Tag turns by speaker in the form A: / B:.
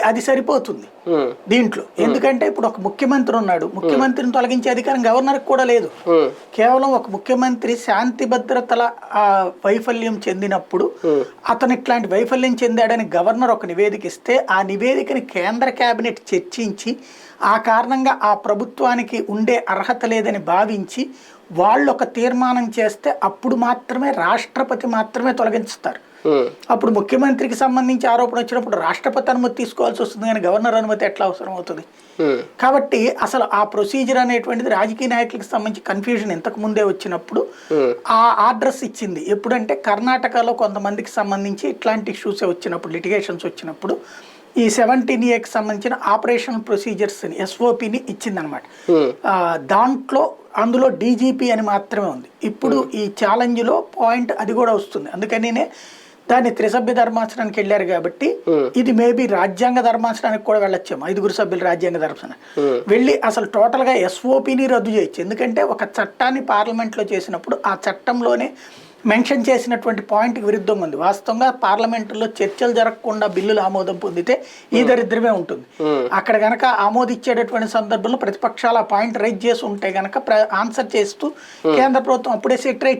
A: అది సరిపోతుంది దీంట్లో. ఎందుకంటే ఇప్పుడు ఒక ముఖ్యమంత్రి ఉన్నాడు, ముఖ్యమంత్రిని తొలగించే అధికారం గవర్నర్కి కూడా లేదు. కేవలం ఒక ముఖ్యమంత్రి శాంతి భద్రతల వైఫల్యం చెందినప్పుడు అతను ఇట్లాంటి వైఫల్యం చెందాడని గవర్నర్ ఒక నివేదిక ఇస్తే ఆ నివేదికని కేంద్ర కేబినెట్ చర్చించి ఆ కారణంగా ఆ ప్రభుత్వానికి ఉండే అర్హత లేదని భావించి వాళ్ళు ఒక తీర్మానం చేస్తే అప్పుడు మాత్రమే రాష్ట్రపతి మాత్రమే తొలగిస్తారు. అప్పుడు ముఖ్యమంత్రికి సంబంధించి ఆరోపణ వచ్చినప్పుడు రాష్ట్రపతి అనుమతి తీసుకోవాల్సి వస్తుంది, కానీ గవర్నర్ అనుమతి ఎట్లా అవసరం అవుతుంది? కాబట్టి అసలు ఆ ప్రొసీజర్ అనేటువంటిది రాజకీయ నాయకులకు సంబంధించి కన్ఫ్యూజన్ ఇంతకు ముందే వచ్చినప్పుడు ఆ ఆర్డర్స్ ఇచ్చింది. ఎప్పుడంటే కర్ణాటకలో కొంతమందికి సంబంధించి ఇట్లాంటి ఇష్యూస్ వచ్చినప్పుడు, లిటిగేషన్స్ వచ్చినప్పుడు ఈ 17A సంబంధించిన ఆపరేషనల్ ప్రొసీజర్స్ని SOPని ఇచ్చిందనమాట. దాంట్లో అందులో DGP అని మాత్రమే ఉంది. ఇప్పుడు ఈ ఛాలెంజ్లో పాయింట్ అది కూడా వస్తుంది. అందుకనినే దాన్ని త్రిసభ్య ధర్మాసనానికి వెళ్ళారు కాబట్టి ఇది మేబీ రాజ్యాంగ ధర్మాసనానికి కూడా వెళ్ళొచ్చాము. 5 సభ్యులు రాజ్యాంగ ధర్మాసనానికి వెళ్ళి అసలు టోటల్గా SOPని రద్దు చేయొచ్చు. ఎందుకంటే ఒక చట్టాన్ని పార్లమెంట్లో చేసినప్పుడు ఆ చట్టంలోనే మెన్షన్ చేసినటువంటి పాయింట్కి విరుద్ధంగా ఉంది. వాస్తవంగా పార్లమెంటులో చర్చలు జరగకుండా బిల్లులు ఆమోదం పొందితే ఈ దరిద్రమే ఉంటుంది. అక్కడ గనక ఆమోదించేటటువంటి సందర్భంలో ప్రతిపక్షాలు ఆ పాయింట్ రైజ్ చేసి ఉంటే గనక ఆన్సర్ చేస్తూ కేంద్ర ప్రభుత్వం అప్పుడే సెటిల్